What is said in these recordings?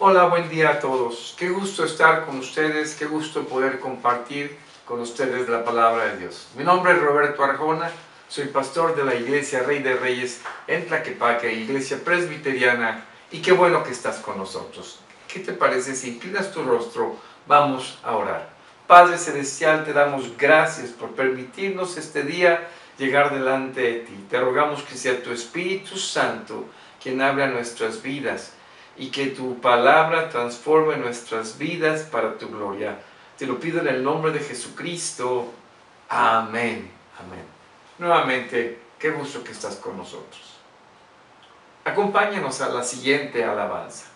Hola, buen día a todos. Qué gusto estar con ustedes, qué gusto poder compartir con ustedes la palabra de Dios. Mi nombre es Roberto Arjona, soy pastor de la Iglesia Rey de Reyes en Tlaquepaque, Iglesia Presbiteriana, y qué bueno que estás con nosotros. ¿Qué te parece si inclinas tu rostro? Vamos a orar. Padre Celestial, te damos gracias por permitirnos este día llegar delante de ti. Te rogamos que sea tu Espíritu Santo quien hable a nuestras vidas, y que tu palabra transforme nuestras vidas para tu gloria. Te lo pido en el nombre de Jesucristo. Amén. Amén. Nuevamente, qué gusto que estás con nosotros. Acompáñanos a la siguiente alabanza.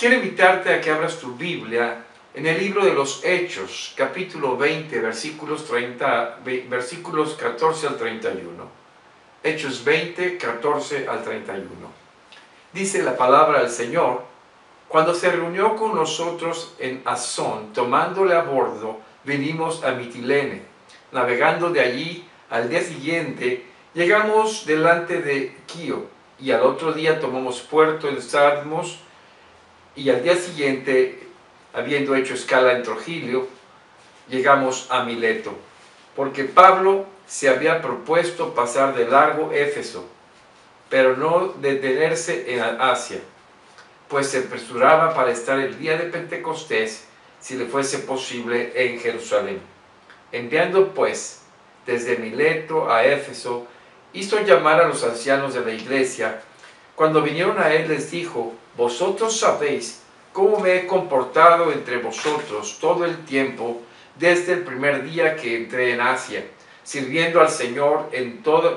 Quiero invitarte a que abras tu Biblia en el libro de los Hechos, capítulo 20, versículos 14 al 31. Hechos 20, 14 al 31. Dice la palabra del Señor: cuando se reunió con nosotros en Asón, tomándole a bordo, vinimos a Mitilene. Navegando de allí, al día siguiente, llegamos delante de Quío, y al otro día tomamos puerto en Samos, y al día siguiente, habiendo hecho escala en Trogilio, llegamos a Mileto, porque Pablo se había propuesto pasar de largo Éfeso, pero no detenerse en Asia, pues se apresuraba para estar el día de Pentecostés, si le fuese posible, en Jerusalén. Enviando pues desde Mileto a Éfeso, hizo llamar a los ancianos de la iglesia. Cuando vinieron a él, les dijo: vosotros sabéis cómo me he comportado entre vosotros todo el tiempo, desde el primer día que entré en Asia, sirviendo al Señor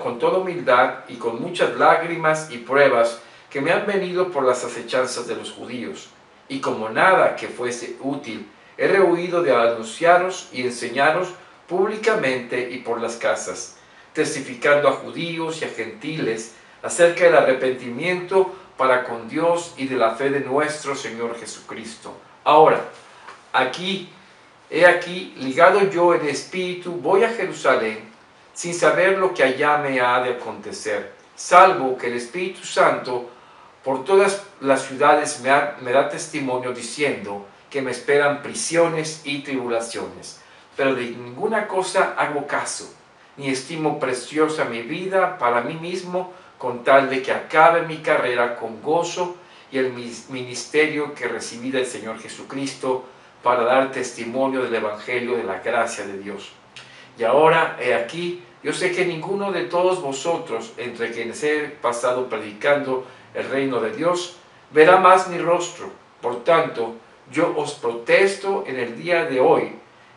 con toda humildad y con muchas lágrimas y pruebas que me han venido por las acechanzas de los judíos. Y como nada que fuese útil, he rehuido de anunciaros y enseñaros públicamente y por las casas, testificando a judíos y a gentiles acerca del arrepentimiento para con Dios y de la fe de nuestro Señor Jesucristo. Ahora, he aquí, ligado yo en espíritu, voy a Jerusalén, sin saber lo que allá me ha de acontecer, salvo que el Espíritu Santo por todas las ciudades me da testimonio, diciendo que me esperan prisiones y tribulaciones. Pero de ninguna cosa hago caso, ni estimo preciosa mi vida para mí mismo, con tal de que acabe mi carrera con gozo y el ministerio que recibí del Señor Jesucristo, para dar testimonio del Evangelio de la gracia de Dios. Y ahora, he aquí, yo sé que ninguno de todos vosotros, entre quienes he pasado predicando el reino de Dios, verá más mi rostro. Por tanto, yo os protesto en el día de hoy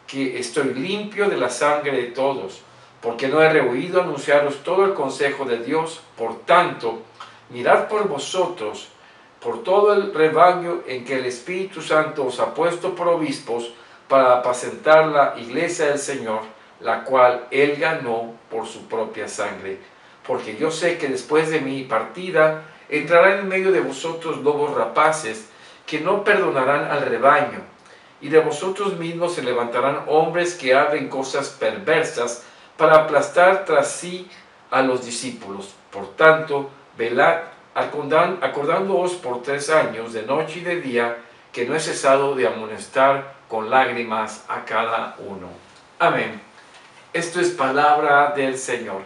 que estoy limpio de la sangre de todos, porque no he rehuido anunciaros todo el consejo de Dios. Por tanto, mirad por vosotros, por todo el rebaño en que el Espíritu Santo os ha puesto por obispos, para apacentar la iglesia del Señor, la cual Él ganó por su propia sangre. Porque yo sé que después de mi partida entrarán en medio de vosotros lobos rapaces, que no perdonarán al rebaño, y de vosotros mismos se levantarán hombres que hablen cosas perversas, para aplastar tras sí a los discípulos. Por tanto, velad, acordándoos por 3 años, de noche y de día, que no he cesado de amonestar con lágrimas a cada uno. Amén. Esto es palabra del Señor.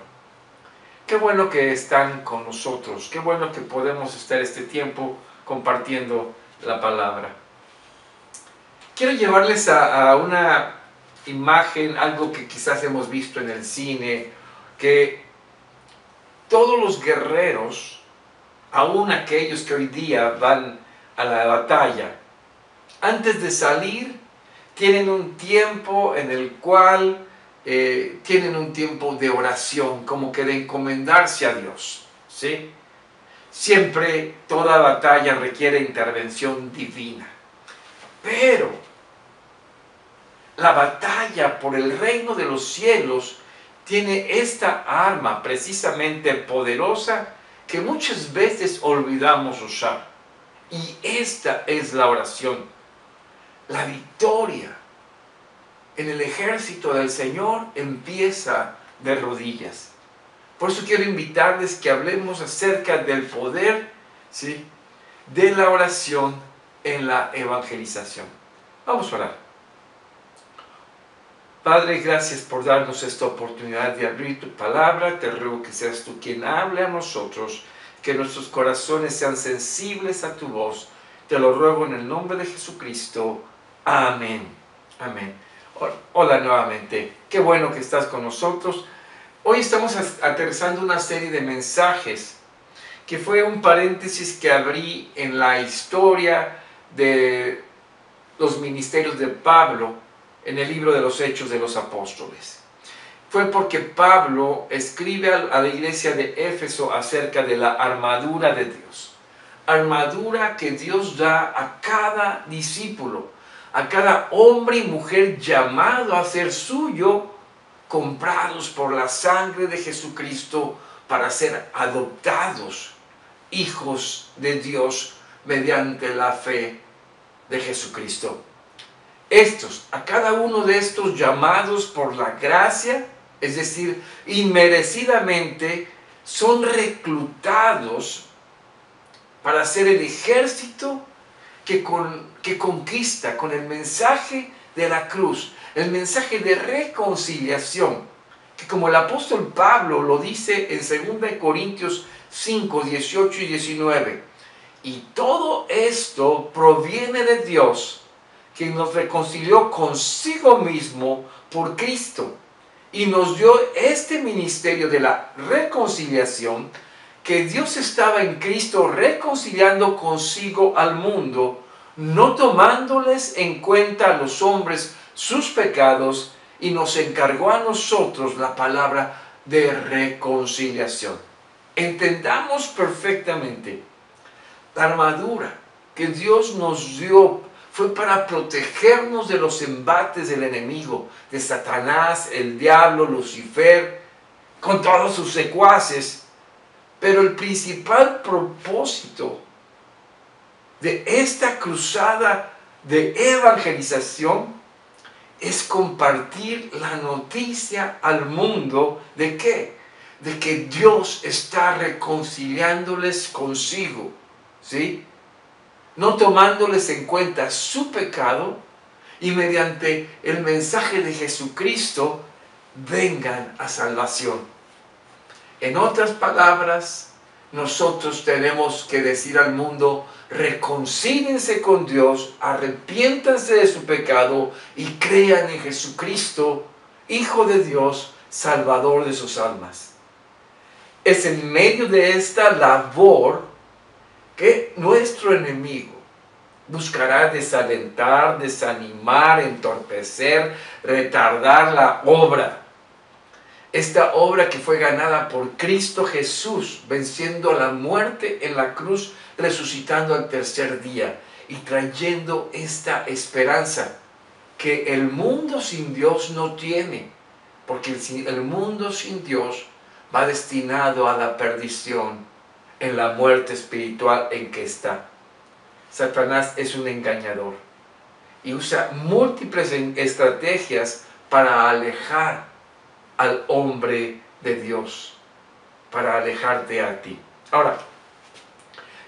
Qué bueno que están con nosotros, qué bueno que podemos estar este tiempo compartiendo la palabra. Quiero llevarles a una imagen, algo que quizás hemos visto en el cine, que todos los guerreros, aún aquellos que hoy día van a la batalla, antes de salir tienen un tiempo en el cual tienen un tiempo de oración, como que de encomendarse a Dios, ¿sí? Siempre toda batalla requiere intervención divina, pero la batalla por el reino de los cielos tiene esta arma precisamente poderosa que muchas veces olvidamos usar, y esta es la oración. La victoria en el ejército del Señor empieza de rodillas. Por eso quiero invitarles que hablemos acerca del poder, ¿sí?, de la oración en la evangelización. Vamos a orar. Padre, gracias por darnos esta oportunidad de abrir tu palabra. Te ruego que seas tú quien hable a nosotros, que nuestros corazones sean sensibles a tu voz. Te lo ruego en el nombre de Jesucristo. Amén. Amén. Hola nuevamente. Qué bueno que estás con nosotros. Hoy estamos aterrizando una serie de mensajes que fue un paréntesis que abrí en la historia de los ministerios de Pablo en el libro de los Hechos de los Apóstoles. Fue porque Pablo escribe a la iglesia de Éfeso acerca de la armadura de Dios. Armadura que Dios da a cada discípulo, a cada hombre y mujer llamado a ser suyo, comprados por la sangre de Jesucristo para ser adoptados hijos de Dios mediante la fe de Jesucristo. A cada uno de estos llamados por la gracia, es decir, inmerecidamente, son reclutados para ser el ejército que conquista con el mensaje de la cruz, el mensaje de reconciliación, que como el apóstol Pablo lo dice en 2 Corintios 5, 18 y 19, y todo esto proviene de Dios, quien nos reconcilió consigo mismo por Cristo y nos dio este ministerio de la reconciliación, que Dios estaba en Cristo reconciliando consigo al mundo, no tomándoles en cuenta a los hombres sus pecados, y nos encargó a nosotros la palabra de reconciliación. Entendamos perfectamente, la armadura que Dios nos dio fue para protegernos de los embates del enemigo, de Satanás, el diablo, Lucifer, con todos sus secuaces. Pero el principal propósito de esta cruzada de evangelización es compartir la noticia al mundo ¿de qué? De que Dios está reconciliándoles consigo, ¿sí? No tomándoles en cuenta su pecado, y mediante el mensaje de Jesucristo vengan a salvación. En otras palabras, nosotros tenemos que decir al mundo: reconcíliense con Dios, arrepiéntanse de su pecado y crean en Jesucristo, Hijo de Dios, Salvador de sus almas. Es en medio de esta labor que nuestro enemigo buscará desalentar, desanimar, entorpecer, retardar la obra. Esta obra que fue ganada por Cristo Jesús, venciendo la muerte en la cruz, resucitando al tercer día y trayendo esta esperanza que el mundo sin Dios no tiene, porque el mundo sin Dios va destinado a la perdición, en la muerte espiritual en que está. Satanás es un engañador y usa múltiples estrategias para alejar al hombre de Dios, para alejarte a ti. Ahora,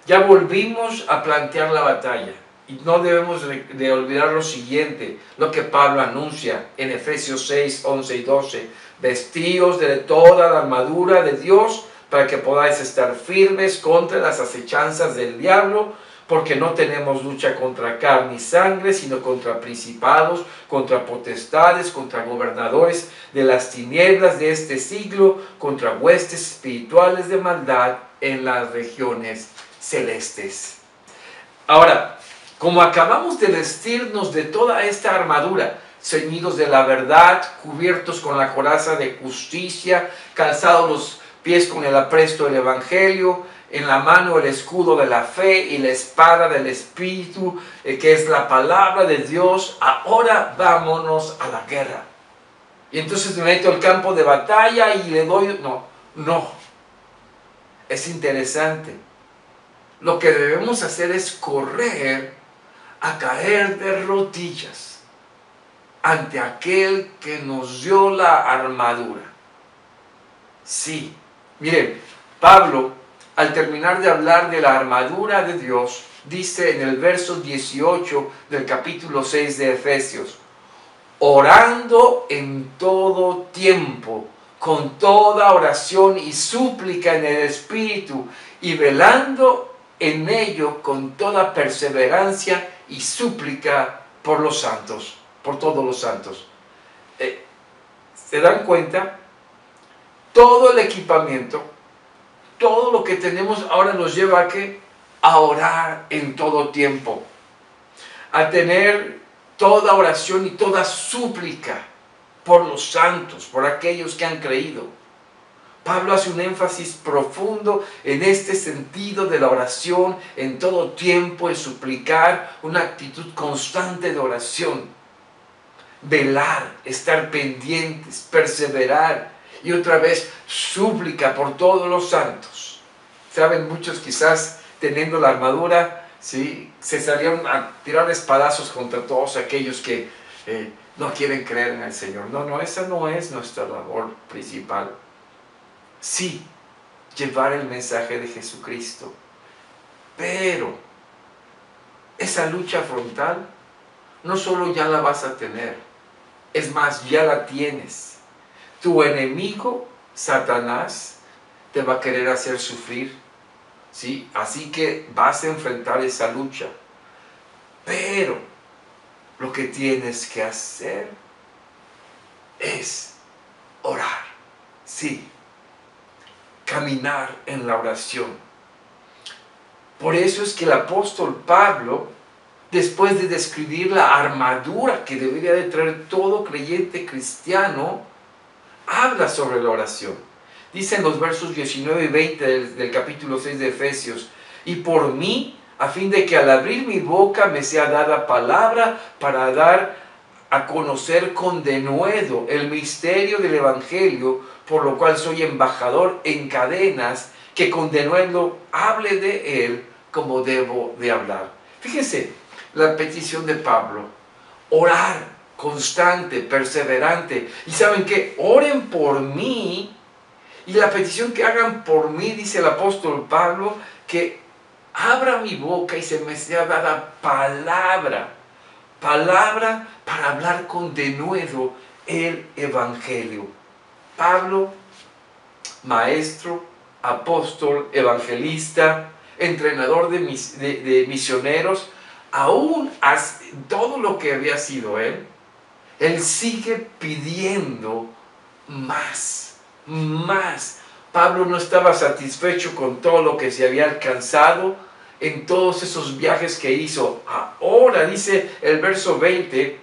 ya volvimos a plantear la batalla y no debemos de olvidar lo siguiente, lo que Pablo anuncia en Efesios 6, 11 y 12. Vestíos de toda la armadura de Dios para que podáis estar firmes contra las acechanzas del diablo, porque no tenemos lucha contra carne y sangre, sino contra principados, contra potestades, contra gobernadores de las tinieblas de este siglo, contra huestes espirituales de maldad en las regiones celestes. Ahora, como acabamos de vestirnos de toda esta armadura, ceñidos de la verdad, cubiertos con la coraza de justicia, calzados los pies con el apresto del evangelio, en la mano el escudo de la fe y la espada del Espíritu, que es la palabra de Dios. Ahora vámonos a la guerra. Y entonces me meto al campo de batalla y le doy... No. Es interesante. Lo que debemos hacer es correr a caer de rodillas ante aquel que nos dio la armadura. Sí. Miren, Pablo, al terminar de hablar de la armadura de Dios, dice en el verso 18 del capítulo 6 de Efesios: orando en todo tiempo, con toda oración y súplica en el Espíritu, y velando en ello con toda perseverancia y súplica por los santos, por todos los santos. ¿Se dan cuenta? Todo el equipamiento, todo lo que tenemos ahora nos lleva a ¿qué? A orar en todo tiempo, a tener toda oración y toda súplica por los santos, por aquellos que han creído, Pablo hace un énfasis profundo en este sentido de la oración en todo tiempo, en suplicar una actitud constante de oración. Velar, estar pendientes, perseverar y otra vez súplica por todos los santos. Saben, muchos quizás teniendo la armadura, ¿sí?, se salieron a tirar espadazos contra todos aquellos que no quieren creer en el Señor. No, esa no es nuestra labor principal. Sí, llevar el mensaje de Jesucristo, pero esa lucha frontal no solo ya la vas a tener, es más, ya la tienes. Tu enemigo, Satanás, te va a querer hacer sufrir, ¿sí? Así que vas a enfrentar esa lucha, pero lo que tienes que hacer es orar, sí, caminar en la oración. Por eso es que el apóstol Pablo, después de describir la armadura que debería de traer todo creyente cristiano, habla sobre la oración. Dice en los versos 19 y 20 del capítulo 6 de Efesios: y por mí, a fin de que al abrir mi boca me sea dada palabra para dar a conocer con denuedo el misterio del Evangelio, por lo cual soy embajador en cadenas, que con denuedo hable de él como debo de hablar. Fíjense la petición de Pablo: orar constante, perseverante. Y ¿saben qué? Oren por mí. Y la petición que hagan por mí, dice el apóstol Pablo, que abra mi boca y se me sea dada palabra para hablar con denuedo el Evangelio. Pablo, maestro, apóstol, evangelista, entrenador de misioneros, aún todo lo que había sido él sigue pidiendo más. Pablo no estaba satisfecho con todo lo que se había alcanzado en todos esos viajes que hizo. Ahora dice el verso 20,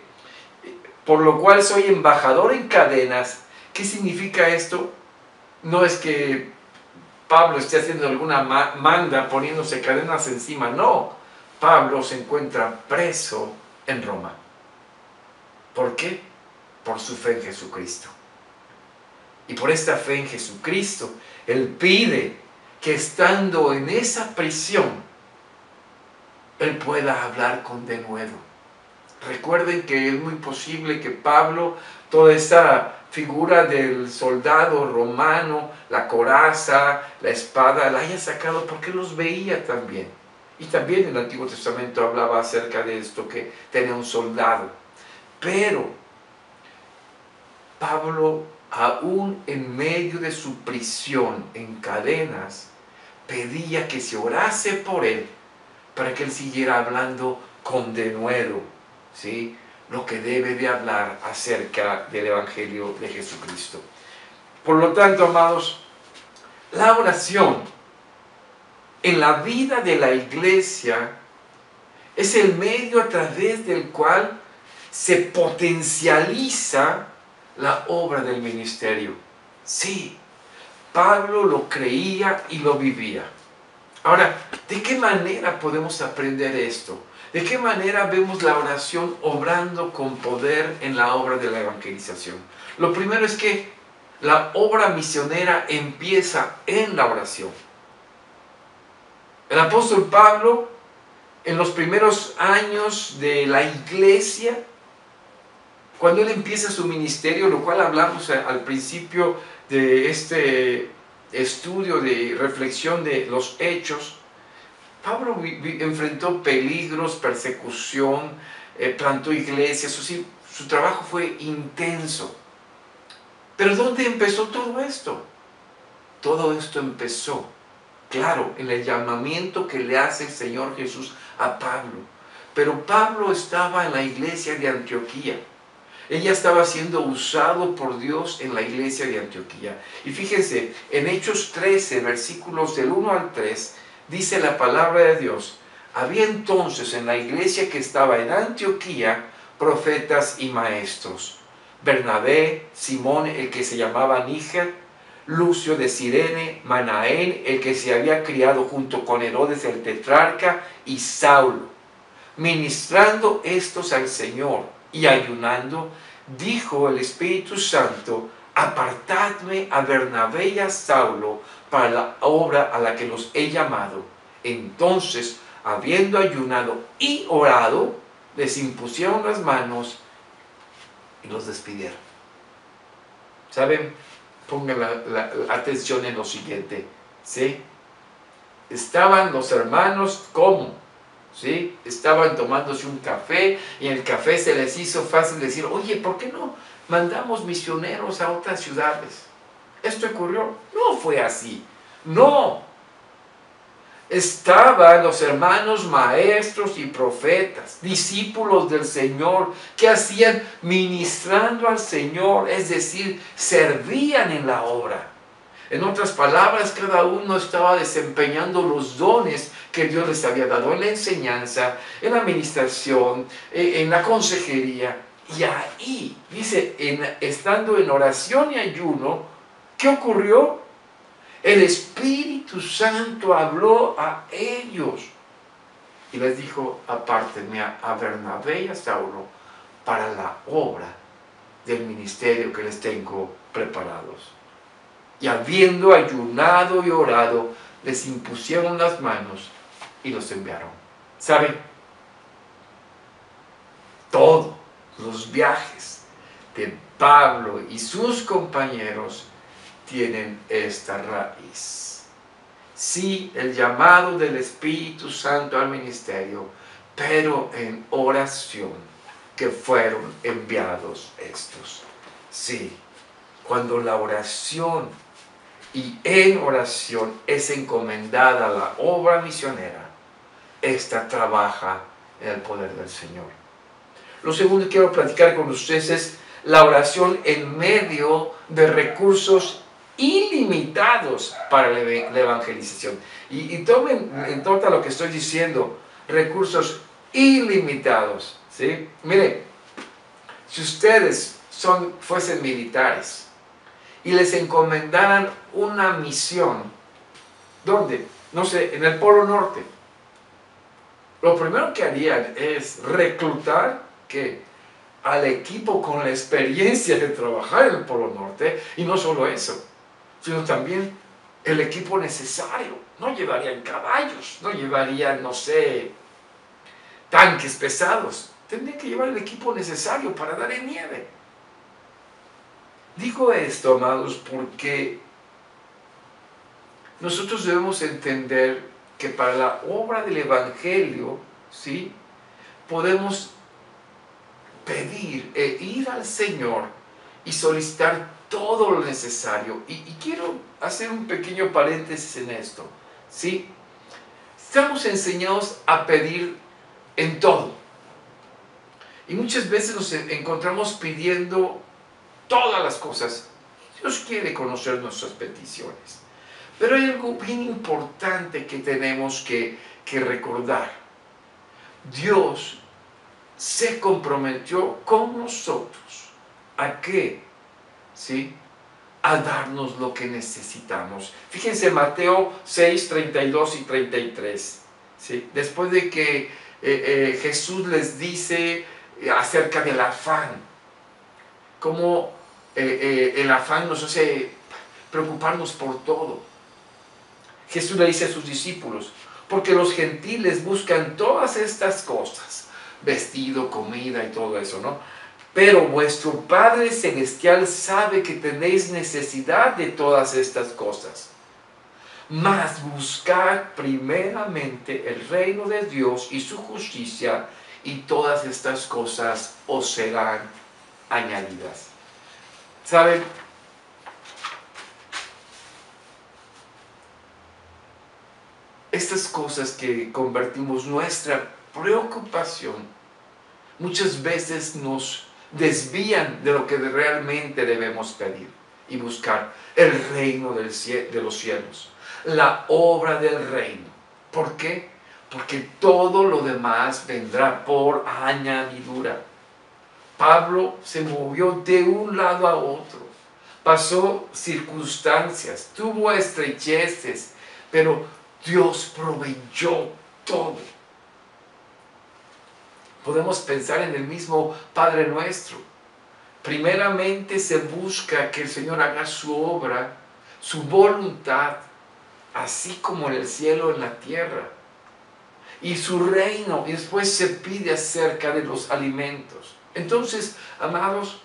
por lo cual soy embajador en cadenas. ¿Qué significa esto? No es que Pablo esté haciendo alguna manda poniéndose cadenas encima, no. Pablo se encuentra preso en Roma. ¿Por qué? Por su fe en Jesucristo. Y por esta fe en Jesucristo, él pide que estando en esa prisión, él pueda hablar con denuedo. Recuerden que es muy posible que Pablo, toda esa figura del soldado romano, la coraza, la espada, la haya sacado porque los veía también. Y también el Antiguo Testamento hablaba acerca de esto, que tenía un soldado. Pero Pablo, aún en medio de su prisión en cadenas, pedía que se orase por él para que él siguiera hablando con denuedo, ¿sí?, lo que debe de hablar acerca del Evangelio de Jesucristo. Por lo tanto, amados, la oración en la vida de la iglesia es el medio a través del cual se potencializa la obra del ministerio. Sí, Pablo lo creía y lo vivía. Ahora, ¿de qué manera podemos aprender esto? ¿De qué manera vemos la oración obrando con poder en la obra de la evangelización? Lo primero es que la obra misionera empieza en la oración. El apóstol Pablo, en los primeros años de la iglesia, cuando él empieza su ministerio, lo cual hablamos al principio de este estudio de reflexión de los hechos, Pablo enfrentó peligros, persecución, plantó iglesias, su trabajo fue intenso. Pero ¿dónde empezó todo esto? Todo esto empezó, claro, en el llamamiento que le hace el Señor Jesús a Pablo. Pero Pablo estaba en la iglesia de Antioquía. Ella estaba siendo usado por Dios en la iglesia de Antioquía. Y fíjense, en Hechos 13, versículos del 1 al 3, dice la palabra de Dios: había entonces en la iglesia que estaba en Antioquía profetas y maestros: Bernabé, Simón, el que se llamaba Níger, Lucio de Cirene, Manaén, el que se había criado junto con Herodes el tetrarca, y Saulo. Ministrando estos al Señor y ayunando, dijo el Espíritu Santo: apartadme a Bernabé y a Saulo para la obra a la que los he llamado. Entonces, habiendo ayunado y orado, les impusieron las manos y los despidieron. ¿Saben? Pongan la atención en lo siguiente, ¿sí? Estaban los hermanos, ¿cómo? ¿Sí? Estaban tomándose un café y en el café se les hizo fácil decir: oye, ¿por qué no mandamos misioneros a otras ciudades? ¿Esto ocurrió? No fue así. No. Estaban los hermanos maestros y profetas, discípulos del Señor, que hacían ministrando al Señor, es decir, servían en la obra. En otras palabras, cada uno estaba desempeñando los dones que Dios les había dado en la enseñanza, en la administración, en la consejería. Y ahí, dice, estando en oración y ayuno, ¿qué ocurrió? El Espíritu Santo habló a ellos y les dijo: apártenme a Bernabé y a Saulo para la obra del ministerio que les tengo preparados. Y habiendo ayunado y orado, les impusieron las manos y los enviaron. ¿Saben? Todos los viajes de Pablo y sus compañeros tienen esta raíz. Sí, el llamado del Espíritu Santo al ministerio, pero en oración, que fueron enviados estos. Sí, cuando la oración y en oración es encomendada la obra misionera, esta trabaja en el poder del Señor. Lo segundo que quiero platicar con ustedes es la oración en medio de recursos ilimitados para la evangelización. Y tomen en cuenta lo que estoy diciendo: recursos ilimitados, ¿sí? Miren, si ustedes fuesen militares y les encomendaran una misión, ¿dónde? No sé, en el Polo Norte, lo primero que harían es reclutar al equipo con la experiencia de trabajar en el Polo Norte, y no solo eso, sino también el equipo necesario. No llevarían caballos, no llevarían, no sé, tanques pesados. Tendrían que llevar el equipo necesario para dar en nieve. Digo esto, amados, porque nosotros debemos entender que para la obra del Evangelio, ¿sí?, podemos pedir e ir al Señor y solicitar todo lo necesario. Y quiero hacer un pequeño paréntesis en esto, ¿sí? Estamos enseñados a pedir en todo. Y muchas veces nos encontramos pidiendo todas las cosas. Dios quiere conocer nuestras peticiones. Pero hay algo bien importante que tenemos que recordar. Dios se comprometió con nosotros. ¿A qué? ¿Sí? A darnos lo que necesitamos. Fíjense Mateo 6, 32 y 33. ¿Sí? Después de que Jesús les dice acerca del afán, cómo el afán nos hace preocuparnos por todo. Jesús le dice a sus discípulos: porque los gentiles buscan todas estas cosas, vestido, comida y todo eso, ¿no? Pero vuestro Padre Celestial sabe que tenéis necesidad de todas estas cosas. Mas buscad primeramente el reino de Dios y su justicia, y todas estas cosas os serán añadidas. ¿Saben? Estas cosas que convertimos nuestra preocupación muchas veces nos desvían de lo que realmente debemos pedir y buscar: el reino de los cielos, la obra del reino. ¿Por qué? Porque todo lo demás vendrá por añadidura. Pablo se movió de un lado a otro pasó circunstancias, tuvo estrecheces, pero Dios proveyó todo. Podemos pensar en el mismo Padre Nuestro. Primeramente se busca que el Señor haga su obra, su voluntad, así como en el cielo, en la tierra, y su reino, y después se pide acerca de los alimentos. Entonces, amados,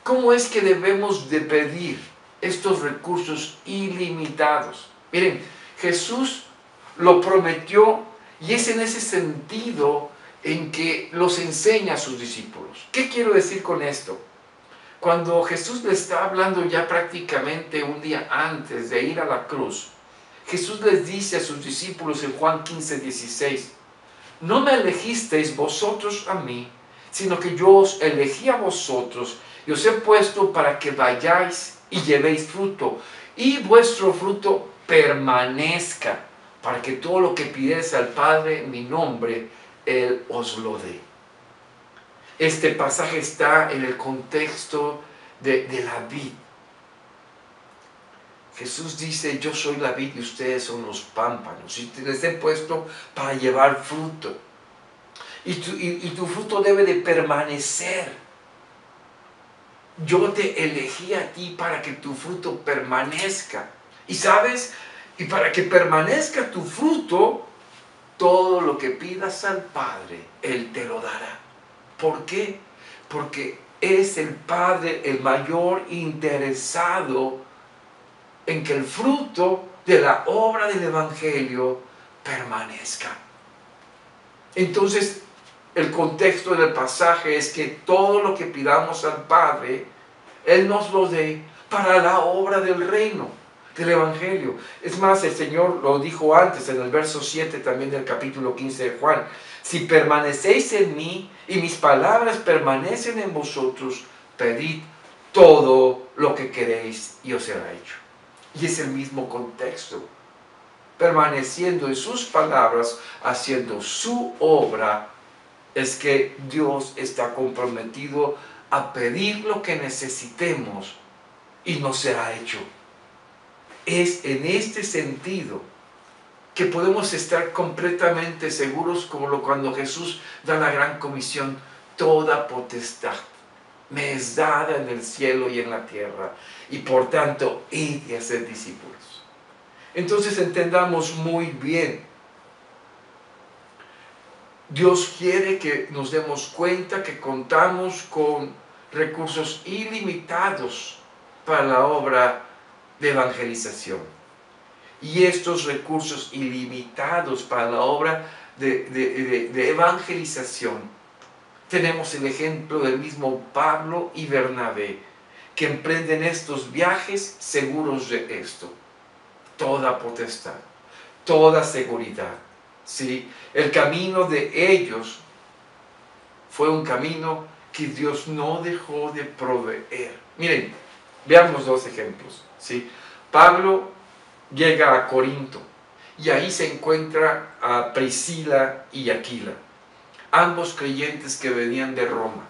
¿cómo es que debemos de pedir estos recursos ilimitados? Miren, Jesús lo prometió y es en ese sentido en que los enseña a sus discípulos. ¿Qué quiero decir con esto? Cuando Jesús le está hablando ya prácticamente un día antes de ir a la cruz, Jesús les dice a sus discípulos en Juan 15:16, no me elegisteis vosotros a mí, sino que yo os elegí a vosotros y os he puesto para que vayáis y llevéis fruto, y vuestro fruto permanezca, para que todo lo que pidáis al Padre en mi nombre, Él os lo dé. Este pasaje está en el contexto de la vid. Jesús dice, yo soy la vid y ustedes son los pámpanos, y les he puesto para llevar fruto. Y tu fruto debe de permanecer. Yo te elegí a ti para que tu fruto permanezca. Y sabes, y para que permanezca tu fruto, todo lo que pidas al Padre, Él te lo dará. ¿Por qué? Porque es el Padre el mayor interesado en que el fruto de la obra del Evangelio permanezca. Entonces, el contexto del pasaje es que todo lo que pidamos al Padre, Él nos lo dé para la obra del reino, del Evangelio. Es más, el Señor lo dijo antes en el verso 7 también del capítulo 15 de Juan. Si permanecéis en mí y mis palabras permanecen en vosotros, pedid todo lo que queréis y os será hecho. Y es el mismo contexto. Permaneciendo en sus palabras, haciendo su obra, es que Dios está comprometido a pedir lo que necesitemos y nos será hecho. Es en este sentido que podemos estar completamente seguros, como cuando Jesús da la gran comisión: toda potestad me es dada en el cielo y en la tierra, y por tanto, id y haced discípulos. Entonces entendamos muy bien, Dios quiere que nos demos cuenta que contamos con recursos ilimitados para la obra de evangelización. Y estos recursos ilimitados para la obra de evangelización, tenemos el ejemplo del mismo Pablo y Bernabé, que emprenden estos viajes seguros de esto. Toda potestad, toda seguridad. ¿Sí? El camino de ellos fue un camino que Dios no dejó de proveer. Miren, veamos dos ejemplos. ¿Sí? Pablo llega a Corinto y ahí se encuentra a Priscila y Aquila, ambos creyentes que venían de Roma.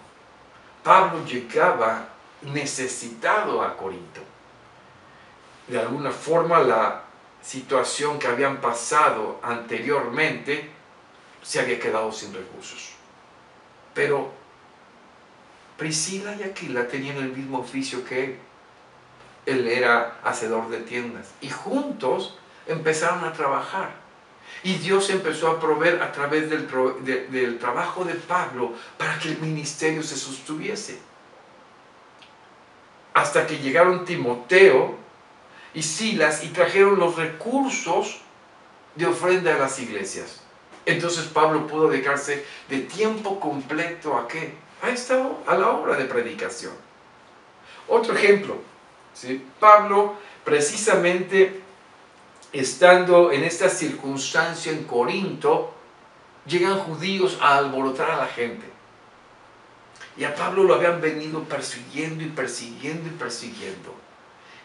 Pablo llegaba necesitado a Corinto. De alguna forma la situación que habían pasado anteriormente se había quedado sin recursos. Pero Priscila y Aquila tenían el mismo oficio que él. Él era hacedor de tiendas y juntos empezaron a trabajar. Y Dios empezó a proveer a través del trabajo de Pablo para que el ministerio se sostuviese. Hasta que llegaron Timoteo y Silas y trajeron los recursos de ofrenda a las iglesias. Entonces Pablo pudo dedicarse de tiempo completo ¿a qué? A la obra de predicación. Otro ejemplo, ¿sí? Pablo, precisamente estando en esta circunstancia en Corinto, llegan judíos a alborotar a la gente. Y a Pablo lo habían venido persiguiendo y persiguiendo y persiguiendo.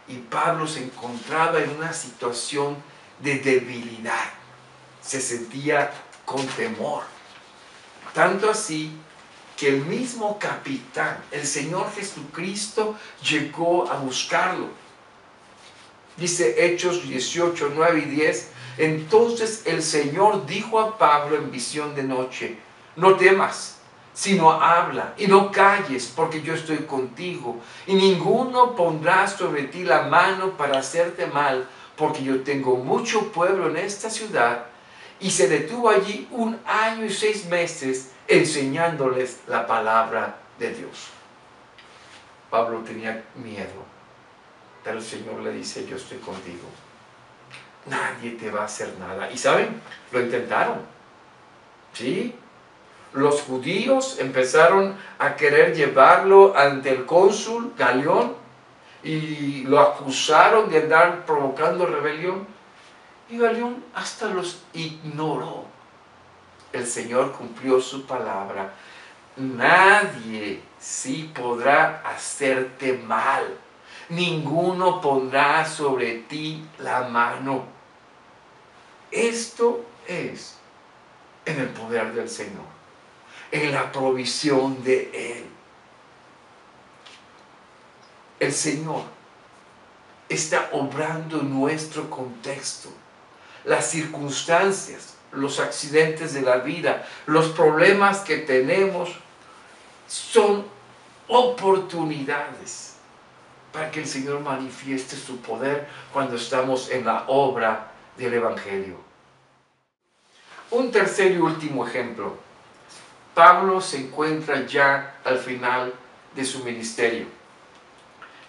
Y Pablo se encontraba en una situación de debilidad. Se sentía con temor. Tanto así que el mismo capitán, el Señor Jesucristo, llegó a buscarlo. Dice Hechos 18, 9 y 10. Entonces el Señor dijo a Pablo en visión de noche: no temas, sino habla y no calles, porque yo estoy contigo, y ninguno pondrá sobre ti la mano para hacerte mal, porque yo tengo mucho pueblo en esta ciudad. Y se detuvo allí 1 año y 6 meses enseñándoles la palabra de Dios. Pablo tenía miedo, pero el Señor le dice: yo estoy contigo, nadie te va a hacer nada. Y ¿saben? Lo intentaron, ¿sí? Los judíos empezaron a querer llevarlo ante el cónsul Galión y lo acusaron de andar provocando rebelión, y Galión hasta los ignoró. El Señor cumplió su palabra: nadie sí podrá hacerte mal, ninguno pondrá sobre ti la mano. Esto es en el poder del Señor, en la provisión de Él. El Señor está obrando en nuestro contexto. Las circunstancias, los accidentes de la vida, los problemas que tenemos son oportunidades para que el Señor manifieste su poder cuando estamos en la obra del Evangelio. Un tercer y último ejemplo. Pablo se encuentra ya al final de su ministerio.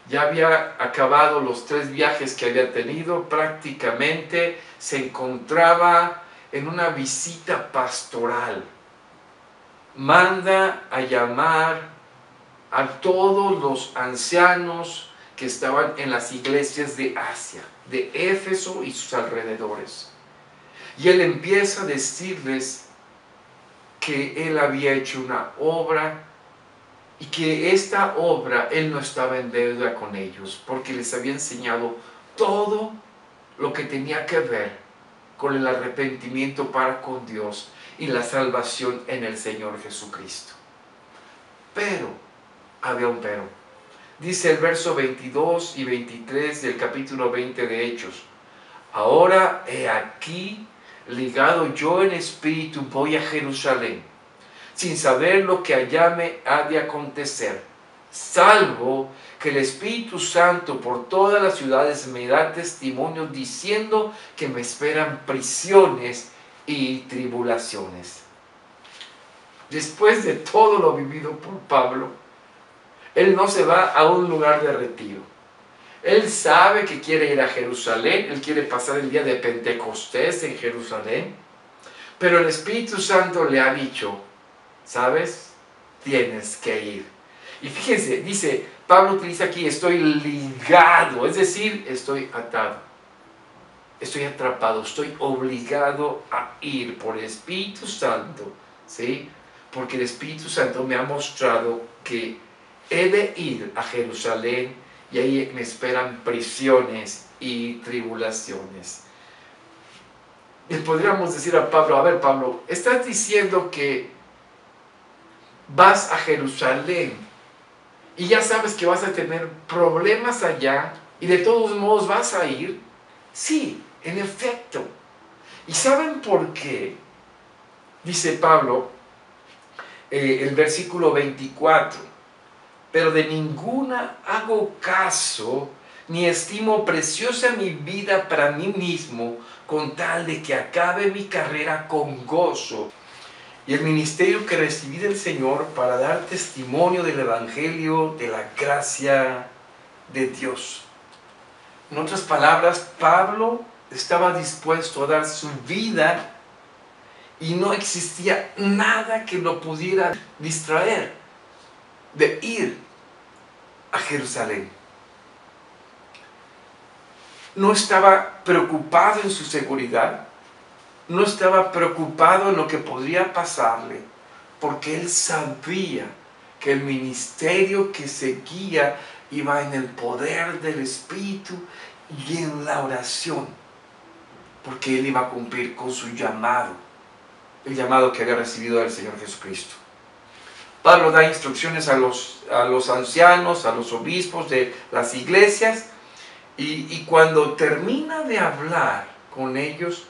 Ya había acabado los 3 viajes que había tenido, prácticamente se encontraba en una visita pastoral. Manda a llamar a todos los ancianos que estaban en las iglesias de Asia, de Éfeso y sus alrededores. Y él empieza a decirles que él había hecho una obra y que esta obra él no estaba en deuda con ellos, porque les había enseñado todo lo que tenía que ver con el arrepentimiento para con Dios y la salvación en el Señor Jesucristo. Pero, había un pero. Dice el verso 22 y 23 del capítulo 20 de Hechos: ahora he aquí, ligado yo en espíritu, voy a Jerusalén, sin saber lo que allá me ha de acontecer, salvo que el Espíritu Santo por todas las ciudades me da testimonio, diciendo que me esperan prisiones y tribulaciones. Después de todo lo vivido por Pablo, él no se va a un lugar de retiro. Él sabe que quiere ir a Jerusalén, él quiere pasar el día de Pentecostés en Jerusalén, pero el Espíritu Santo le ha dicho: ¿sabes? Tienes que ir. Y fíjense, dice, Pablo utiliza aquí: estoy ligado, es decir, estoy atado, estoy atrapado, estoy obligado a ir por el Espíritu Santo, ¿sí? Porque el Espíritu Santo me ha mostrado que he de ir a Jerusalén y ahí me esperan prisiones y tribulaciones. Le podríamos decir a Pablo: a ver, Pablo, estás diciendo que vas a Jerusalén y ya sabes que vas a tener problemas allá y de todos modos vas a ir. Sí, en efecto. ¿Y saben por qué? Dice Pablo, el versículo 24: pero de ninguna hago caso, ni estimo preciosa mi vida para mí mismo, con tal de que acabe mi carrera con gozo y el ministerio que recibí del Señor, para dar testimonio del Evangelio de la gracia de Dios. En otras palabras, Pablo estaba dispuesto a dar su vida y no existía nada que lo pudiera distraer de ir a Jerusalén. No estaba preocupado en su seguridad, no estaba preocupado en lo que podría pasarle, porque él sabía que el ministerio que seguía iba en el poder del Espíritu y en la oración, porque él iba a cumplir con su llamado, el llamado que había recibido del Señor Jesucristo. Pablo da instrucciones a los ancianos, a los obispos de las iglesias, y cuando termina de hablar con ellos,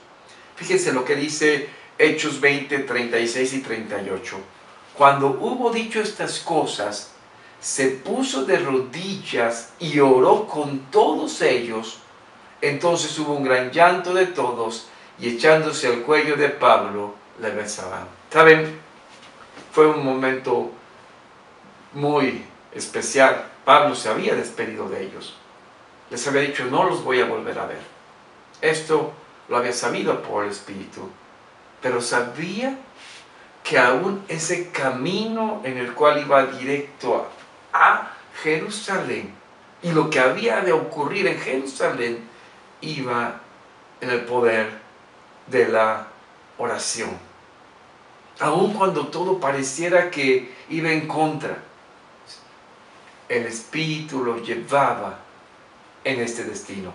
fíjense lo que dice Hechos 20, 36 y 38. Cuando hubo dicho estas cosas, se puso de rodillas y oró con todos ellos. Entonces hubo un gran llanto de todos, y echándose al cuello de Pablo, le besaban. ¿Saben? Fue un momento muy especial. Pablo se había despedido de ellos. Les había dicho, no los voy a volver a ver. Esto lo había sabido por el Espíritu. Pero sabía que aún ese camino en el cual iba directo a Jerusalén, y lo que había de ocurrir en Jerusalén, iba en el poder de la oración. Aun cuando todo pareciera que iba en contra, el Espíritu lo llevaba en este destino,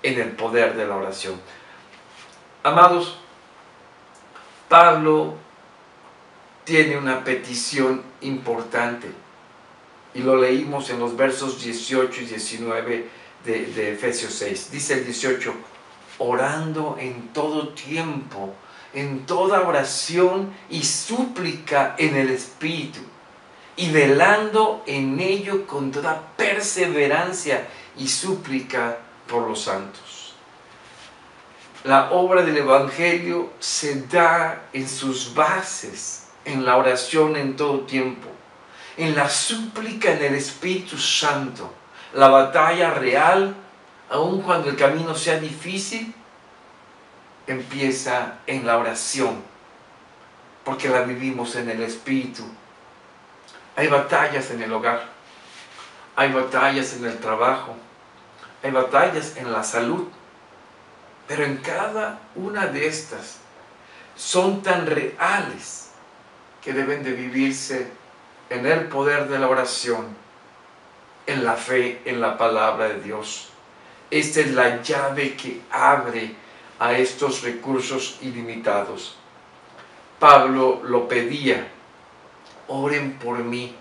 en el poder de la oración. Amados, Pablo tiene una petición importante, y lo leímos en los versos 18 y 19 de Efesios 6. Dice el 18, orando en todo tiempo, en toda oración y súplica en el Espíritu, y velando en ello con toda perseverancia y súplica por los santos. La obra del Evangelio se da en sus bases, en la oración en todo tiempo, en la súplica en el Espíritu Santo. La batalla real, aun cuando el camino sea difícil, empieza en la oración, porque la vivimos en el Espíritu. Hay batallas en el hogar, hay batallas en el trabajo, hay batallas en la salud, pero en cada una de estas son tan reales que deben de vivirse en el poder de la oración, en la fe, en la palabra de Dios. Esta es la llave que abre a estos recursos ilimitados. Pablo lo pedía, oren por mí,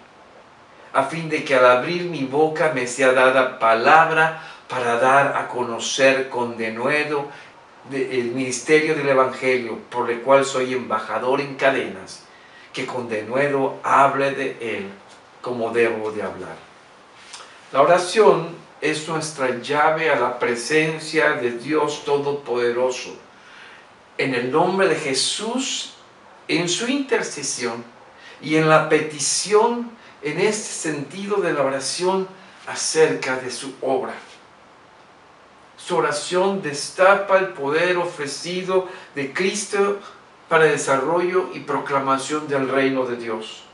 a fin de que al abrir mi boca me sea dada palabra para dar a conocer con denuedo el ministerio del Evangelio, por el cual soy embajador en cadenas, que con denuedo hable de él como debo de hablar. La oración es nuestra llave a la presencia de Dios Todopoderoso. En el nombre de Jesús, en su intercesión y en la petición, en este sentido de la oración acerca de su obra. Su oración destapa el poder ofrecido de Cristo para el desarrollo y proclamación del reino de Dios.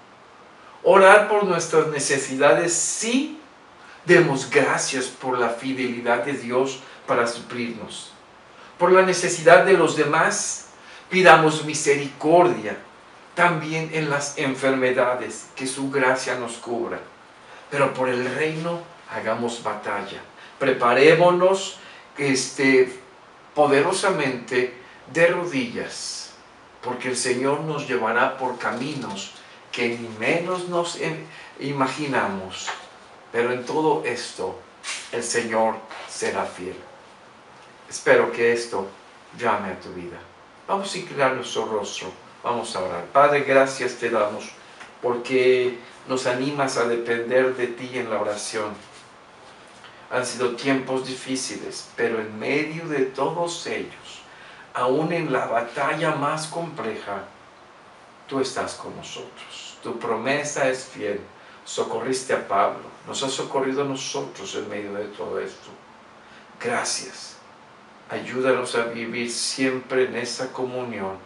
Orar por nuestras necesidades, sí, demos gracias por la fidelidad de Dios para suplirnos. Por la necesidad de los demás, pidamos misericordia, también en las enfermedades, que su gracia nos cubra. Pero por el reino, hagamos batalla. Preparémonos poderosamente de rodillas, porque el Señor nos llevará por caminos que ni menos nos imaginamos. Pero en todo esto, el Señor será fiel. Espero que esto llame a tu vida. Vamos a inclinar nuestro rostro. Vamos a orar. Padre, gracias te damos porque nos animas a depender de ti en la oración. Han sido tiempos difíciles, pero en medio de todos ellos, aún en la batalla más compleja, tú estás con nosotros. Tu promesa es fiel. Socorriste a Pablo, nos has socorrido a nosotros en medio de todo esto. Gracias. Ayúdanos a vivir siempre en esa comunión,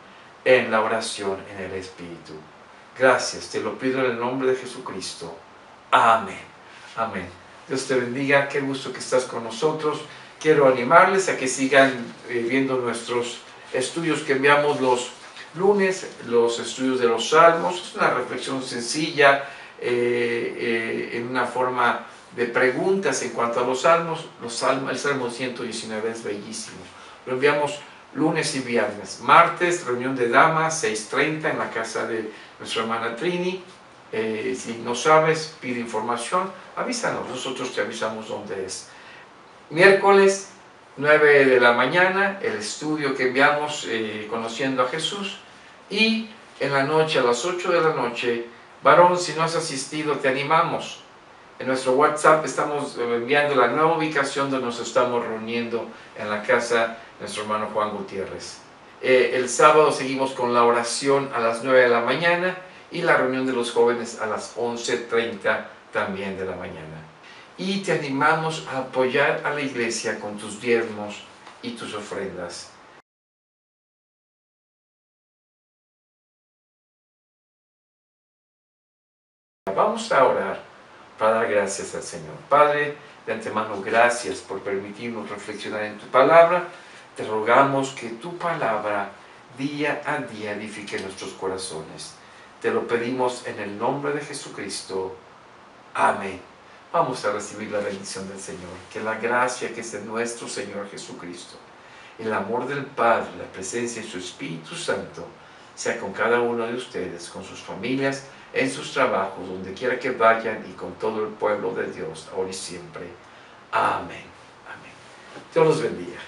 en la oración, en el Espíritu. Gracias, te lo pido en el nombre de Jesucristo. Amén. Amén. Dios te bendiga, qué gusto que estás con nosotros. Quiero animarles a que sigan viendo nuestros estudios que enviamos los lunes, los estudios de los Salmos. Es una reflexión sencilla, en una forma de preguntas en cuanto a los salmos. El Salmo 119 es bellísimo. Lo enviamos lunes y viernes. Martes, reunión de damas, 6:30 en la casa de nuestra hermana Trini. Si no sabes, pide información, avísanos, nosotros te avisamos dónde es. Miércoles, 9 de la mañana, el estudio que enviamos Conociendo a Jesús. Y en la noche, a las 8 de la noche, varón, si no has asistido, te animamos. En nuestro WhatsApp estamos enviando la nueva ubicación donde nos estamos reuniendo en la casa de nuestro hermano Juan Gutiérrez. El sábado seguimos con la oración a las 9 de la mañana y la reunión de los jóvenes a las 11:30 también de la mañana. Y te animamos a apoyar a la iglesia con tus diezmos y tus ofrendas. Vamos a orar para dar gracias al Señor. Padre, de antemano, gracias por permitirnos reflexionar en tu palabra. Te rogamos que tu palabra día a día edifique nuestros corazones. Te lo pedimos en el nombre de Jesucristo. Amén. Vamos a recibir la bendición del Señor. Que la gracia que es de nuestro Señor Jesucristo, el amor del Padre, la presencia de su Espíritu Santo, sea con cada uno de ustedes, con sus familias, en sus trabajos, donde quiera que vayan, y con todo el pueblo de Dios, ahora y siempre. Amén. Amén. Dios los bendiga.